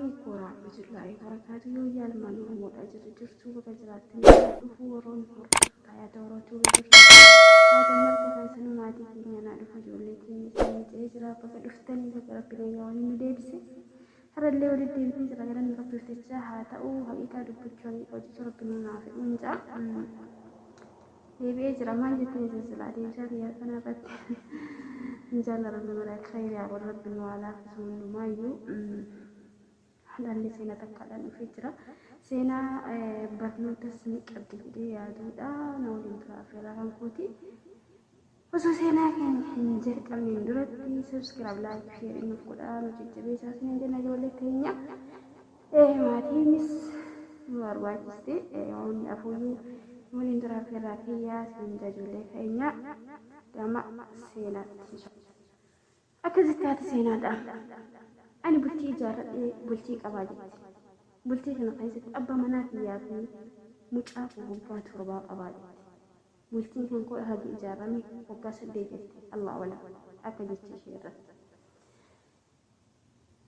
عليكم ورحمة الله وبركاته. يا المنور مؤجر جرتوا بجرات ورون يا دورتوا بجرات هذا المركز سنواتي كيني أنا أدفع لكم تجرا بقدفتني بقرب ليوني مدرسة هذا اللي ولد يبني ترى كنا نقبل تجاه تأو هيك دبتشوني وجرا بنونافع من جا يبي يجرا ما جتني زلزلة يجرا يا أنا بت إن شاء الله ربنا ملاك خير يا رب وعلى فسون ما يو هذا اللي سينا تكلم فكرة سينا برنوت سنيك أبدي يا دودا نولين كافر عن كوتي وسوسينا كان حنجر كمين درتي سبسكرايب لايك شير إنه في القرآن وتجيبي ساسين جنا جولة كينيا ما تيمس وارواي تستي يوم أفوي نولين كافر راكيا سنجا جولة كينيا لما سينا أكذب سينا دا أنا بلتي جار بلتي قبادي بلتي كنا قيسة أبا مناتي يا في مجأة وقات ربا قبادي بلتي كان كل هذه إجارة وقاس الديجة الله ولا أكذب تشير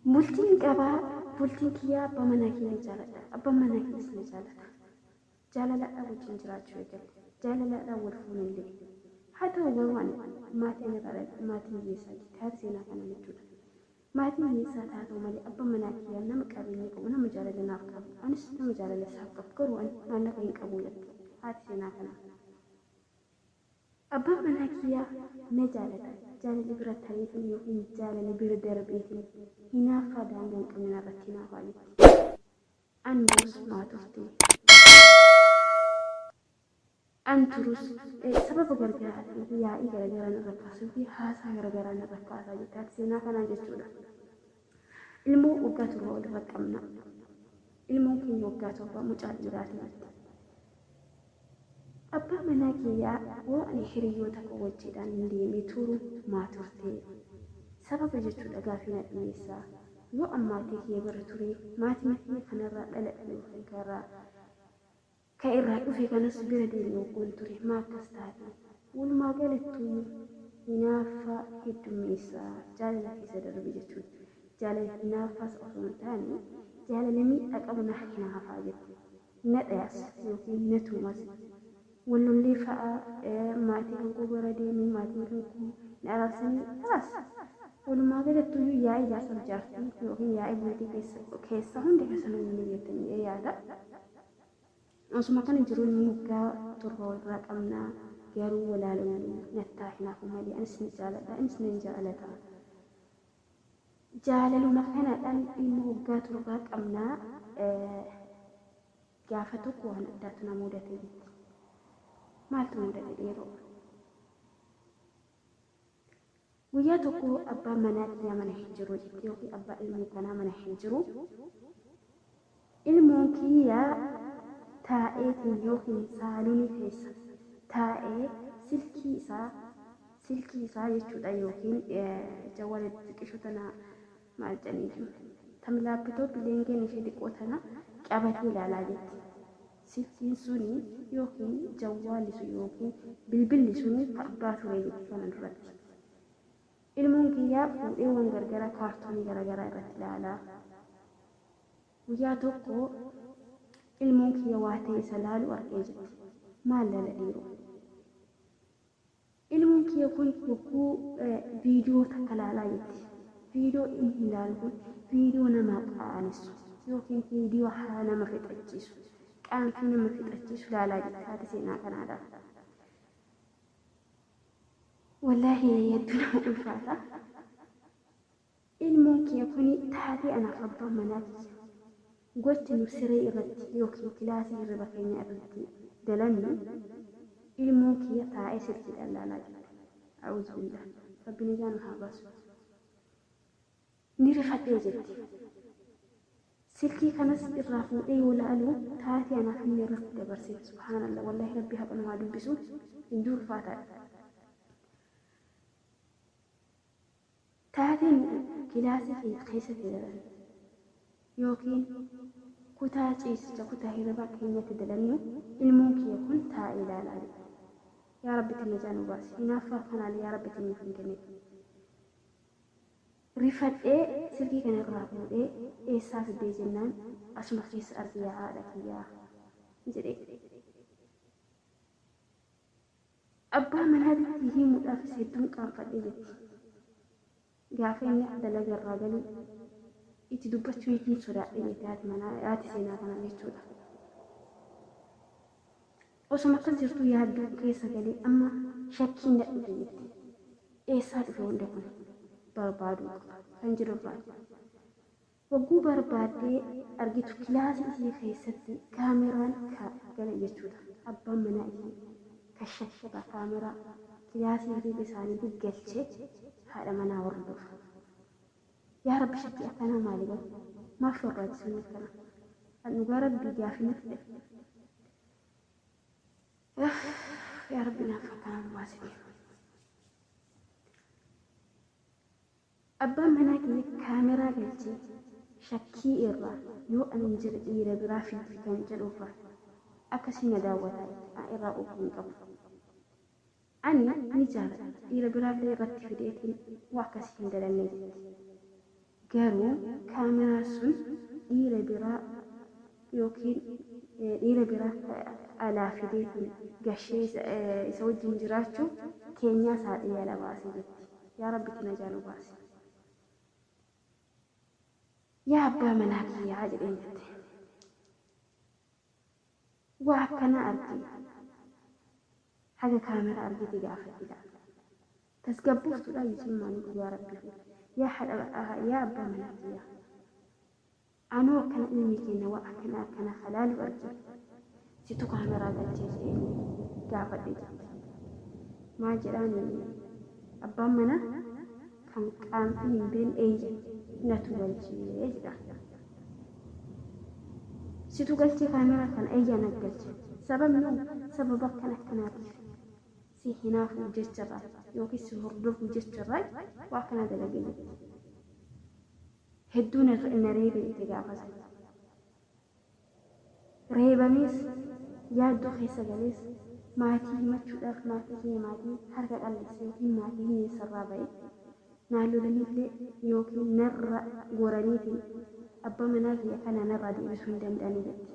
بلتي قبا بلتي كيا أبا مناكي نجالة أبا مناكي نجالة جالة لا أول جنجرات شوي جالة لا أول فون اللي حتى وجوان ما تيجي غرق ما تيجي ساجد هذا كان مجود ما تيجي ساعات هذا مالي أبا مناكي أنا مكابيني وأنا مجال لنا أفكار أنا شفت مجال لسه أفكر وأنا كين قبولة هذا سينا كنا أبا مناكي نجالة جال اللي برا تاريخ اليوم جال اللي برا دربيتي هنا فادان من كمنا رتينا فالي أندوس ما تفتي أنتروس سبب غرغرة يا إيه غرغرة نركاسو في هاسا غرغرة نركاسا جتات سينا كنا جسودا ilmu uggatu rool raqamna ilmu kin uggatu ba mucaa dhiiraati abba manaa kiyyaa waan hiriyoota koo wajjiidhaan deemee turu maa turtee sababa jechuudha gaafina dhiyeessaa yoo ammaatii kiyya bira ture maatiin kiyya kanarraa dhaladhee ka irraa dhufe kanas bira deemee waggoon ture maa akkas taate walumaa galattuu hinaafa heddummeessaa jaalala keessa darbe jechuudha جالس نافس أصلا ثاني جال لمي أقبل نحنا حاجة نتأس يمكن نتومس ولو اللي فا ما تيجي كوبرا دي من ما تيجي نعرفني خلاص ولما قلت له يا إذا سجرت يمكن يا ابنتي كيس هون ده كسر من يتني يا هذا أسمع كان يجرون مكة تروح رقمنا يرو ولا لون نتاحنا هم اللي أنس نجالة أنس نجالة جاللو مكانا الآن الموجات رباك أمنا جافتك وأنا داتنا مودتي ما تمودتي ديرو وياتكو أبا منات يا من حجرو جتيوكي أبا المكانا من حجرو الموكية تائي تنيوكي سالوني فيسا تائي سلكي سا يجود أيوكين جوالي تكشوتنا مع الجنين تملابتو بلينجين في دقوتنا كابتي لالاجت سيكين سوني يوكين جوالي سيوكين بالبلي سوني فأباتو ريجت فانا نرد المونكيا فوئي وانغرغرا كارتوني غرغرا رتلالا وياتوكو المونكيا واتي سلال واركيجت ما لالديرو المونكيا كنت بكو فيديو تكلالا يتي فيديو إنهلالكم فيديو نما قانسو يوكين فيديو حانا ما في تأجيسو كان فينا ما في تأجيسو لا لا جد هذا سينا كان هذا والله يدنا ألفاتا الممكن يكون تحدي أنا خبر مناكي قلت نسري إرتي يوكين كلاسي ربكيني أرتي دلني الممكن يطاعي سلسل لا لا جد أعوذ بالله ربنا جانها بسوا نرفع جدي سلكي كنس الرافو أي ولا ألو تاتي أنا فيني رفض برسيت سبحان الله والله ربي هبنا ما دبسون ندور فاتا تاتي كلاسي في خيسة دلن يوكين كتا تيس كتا هربا كينية دلنيو الممكن يكون تائي لا لا يا رب تنجانو باسي نافر خنالي يا رب تنجانو rifadhee silkii kana irraa fuudhee eessaa fidee jennaan asuma keessa arge haadha kiyyaa jedhee abbaa manaatti himuudhaaf hedduun qaanfadhee jetti. Gaafa inni dalaga irraa galu itti dubbachuu hin sodaadhe jetti haati manaa haati seenaa kana jechuudha. Osuma akkas jirtu yaadduu keessa galee amma shakkiin dadhufe jetti. Eessaa dhufe hunda kun barbaaduu qaba kan jiru irraa. Wagguu barbaaddee argitu kilaasii ishee keessatti kaameraan gala jechuudha. Abbaan manaa ishee kashashaba kaameraa kilaasii fi isaanii galchee haadha manaa hordofa. Yaa Rabbi shakkii akkanaa maali galu? Maaf barbaachisuu akkana? Dhugaa Rabbi gaafii nafte. Yaa Rabbi naaf akkanaa baasite. Abbaan manaa kiyya kaameraa galchee shakkii irraa yoo ani jedhe dhiira biraa fiddi kan jedhuufaa akkasii na daawwataa irraa oofuu hin qabu. Ani ni jaalladha dhiira biraallee irratti fideetiin waa akkasii hin dalanne jetti. Garuu kaameraa sun dhiira biraa yookiin dhiira biraa alaa fideetiin gashee isa wajjin jiraachuu keenyaa saaxii ala baasee jetti. Yaa Rabbitti na jaalu baase. Yaa abbaa manaa kiyyaa jedheen jette. Waa akkana argina. Haga kaamera argite gaafadhidha. Tasgabbuuftuudha yookiin maaliif yaa Rabbi. Yaa abbaa manaa kiyyaa. Anoo akkana ilmi keenya waa akkana halaalu argina. Situ kaameraa galchee jedhee gaafadhidha. Maal jedhaan abbaan manaa kan qaamtii hin beekne eeyyan natu galchee jedha. Situ galchee kaameraa kan eeyyan galchee. Sababa akkanaatiif si hinaafu jecharraa yookiin si hordofu jecharraa waa akkana dalagee hedduun na reebe itti gaafata. Reebamees yaaddoo keessa galees maatii himachuudhaaf maatii kee maatii harka qalleessee yookiin maatii hineessarraa ba'e naallolaniiflee yookiin narra goraniitiin abbaa manaa kiyya kana narraa deebisuu hin danda'anii jetti.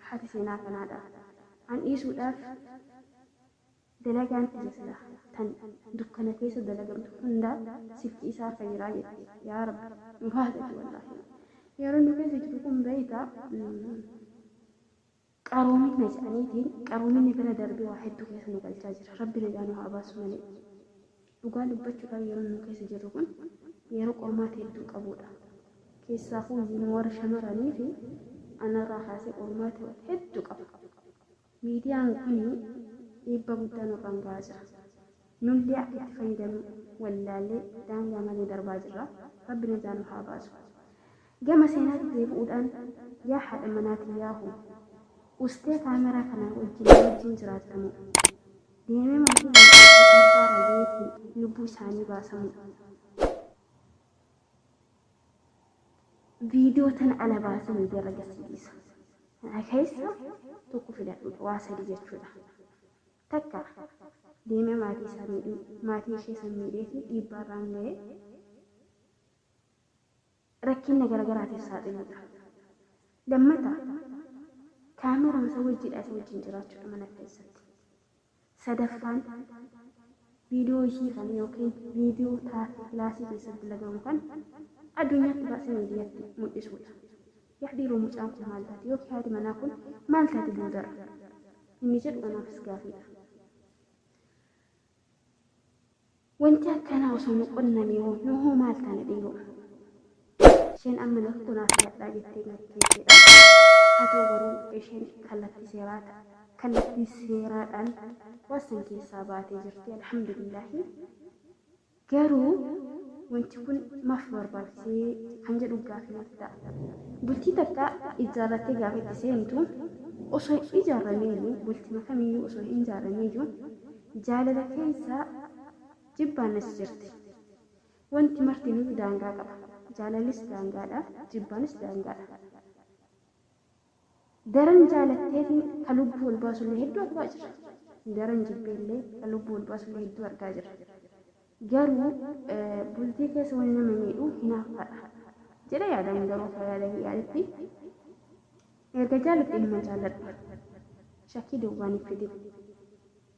Haati seenaa kanaadha. An dhiisuudhaaf dalagaan tajaajila tan dukkana keessa dalagamtu hundaa sifti isaa fayyiraa jetti. Yaa Rabbi baasati wallaahi. Yeroo inni keessa jiru kun beeyta qaroomina jedhaniitiin qaroominni bira darbee waa hedduu keessa nu galchaa jira. Rabbi nagaan haa baasu malee. Dhugaa dubbachuudhaan yeroo nu keessa jirru kun yeroo qormaata hedduu qabudha. Keessaafuu warra shamarranii fi anarraa kaasee qormaata hedduu qaba. Miidiyaan kun dhiibbaa guddaa nurraan gahaa jira. Nullee akka itti fayyadamu wallaallee daangaa malee darbaa jirra. Rabbi nagaan haa baasu. Gama seenaatti deebi'uudhaan yaa haadha manaatii yaahu ustee kaameraa kana wajjin jiraattamu. Deemee maatii dhiibbaa rageetiin lubbuu isaanii baasamu. Viidiyoo tana ala baasee miidiyaa irra agarsiisa. Keessa tokko filadhuudha waa sadii jechuudha. Takka deemee maatii ishee san miidheefi dhiibbaa irraan ga'ee rakkina garaagaraatiif saaxiluudha. Lammata kaameraa isa wajjin jiraachuudha mana keessatti. Sadaffaan viidiyoo ishii kan yookiin viidiyoo taatee kilaasii keessatti dalagamu kan addunyaatti baasee miidiyaatti mul'isuudha. Yaadhiiroo mucaan kun maal taate yookiin haati manaa kun maal taate boodara inni jedhu anaafis gaafiidha. Wanti akkanaa osoo nu qonnamee hoo maal taane dhiiroo isheen amma lafa kunaaf yaadhaa jettee gaggeesseedha. Haa ta'u garuu isheen kallattii seeraadhaan wasan keessaa baatee jirti alhamdulillahi. Garuu wanti kun maaf barbaachisee kan jedhu gaafii natti ta'a. Bultii takka ijaarrattee gaafa itti seentu osoo ijaaramee bultii kamiyyuu osoo hin ijaaramee jiru jaalala keessaa jibbaanis jirti. Wanti marti nuti daangaa qaba. Jaalalis daangaadha, jibbaanis daangaadha. Daran jaalatteetiin kan lubbuu ol baasullee hedduu argaa jira. Daran jibbeellee kan lubbuu ol baasullee hedduu argaa jira. garuu bultii keessa wani nama miidhuu hinaaffadha jedha yaadan garuu fayyada yaadatti erga jaalatti ilma jaalladha shakkii duwwaaniif fide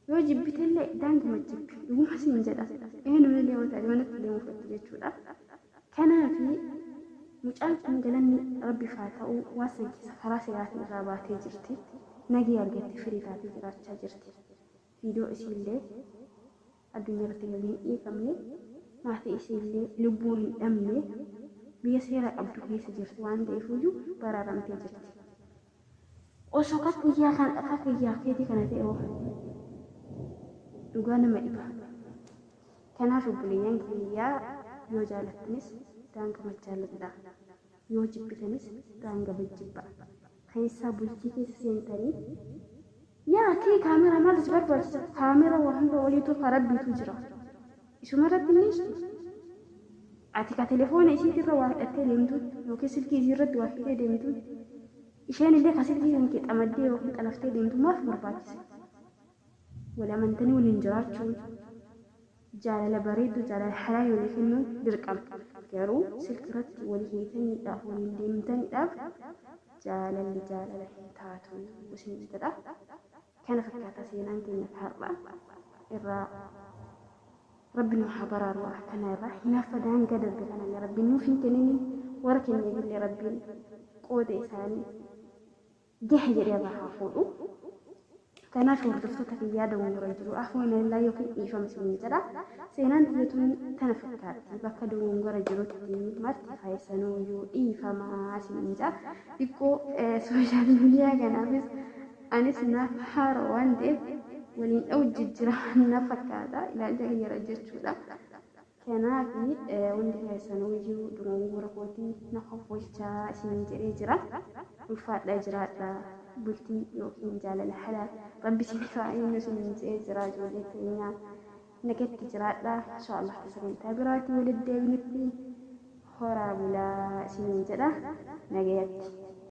yoo jibbitellee daanguma jibbi dhuguma siin jedha eenyuullee wanta manatti illee mufatti jechuudha kanaafi mucaan kun galanni rabbi faa ta'uu waasan keessa karaa seeraatiin irraa baatee jirti nagee argatti firii taatee jiraachaa jirti viidiyoo isiillee addunyaa irratti waliin dhiiqamne maatii isiillee lubbuun hin dhabne biyya seera qabdu keessa jirti waan ta'eefuyyuu baraaramtee jirti osoo kakuyyaa kan kakuyyaa keetii kana ta'e dhugaa nama dhiba kanaaf obboleeyyan kiyyaa yoo jaalattanis daangama jaalladha yoo jibbitanis daangama jibba keessaa bultii keessa seentanii yaa kee kaameraa maaltu barbaachisa kaameraa waa hunda waliitu rabbiitu jira isuma irratti ni ati ka telefoona isiitirra waa hidhattee deemtu yookiin silkii isiirratti waa hidhee deemtu isheen illee ka silkii kan kee xamaddee yookiin xalaftee deemtu maaf barbaachisa wal amantanii waliin jiraachuun jaalala bareedu jaalala halaa yoo kennuun dirqama garuu silkirratti walii hiitaniidhaaf waliin deemtaniidhaaf jaalalli jaalala hin taatu isin jedha kana fakkaata seenaan keenya har'a irraa rabbi nu haa baraaru akkana irraa hinaafa daangaa darbe kana rabbi nuuf hin kennini warra keenya illee rabbiin qooda isaanii gahe jedhee haa fuudhu kanaaf hordoftoota kiyyaa dogongora jiru afuuna illaa yookiin dhiifama siin jedha seenaan tiyyatuun tana fakkaatti bakka dogongora jirutti marti faayisanuu yoo dhiifamaa siin jedha dhiqqoo sooshaal miidiyaa kanaafis anis naaf haara waan ta'eef waliin dha'u jijjira na fakkaata ilaalcha kiyyara jechuudha kanaaf hundi faayisanuu yoo dogongora kootii na hofwalchaa siin jedhee jira ulfaadha jiraadha bultii yookiin jaalala halaa rabbi siin faayyinu siin jedhee jira ijoollee keenya nagatti jiraadha inshaallah sagantaa biraatti walitti deebinutti horaa bulaa siin jedha nagayatti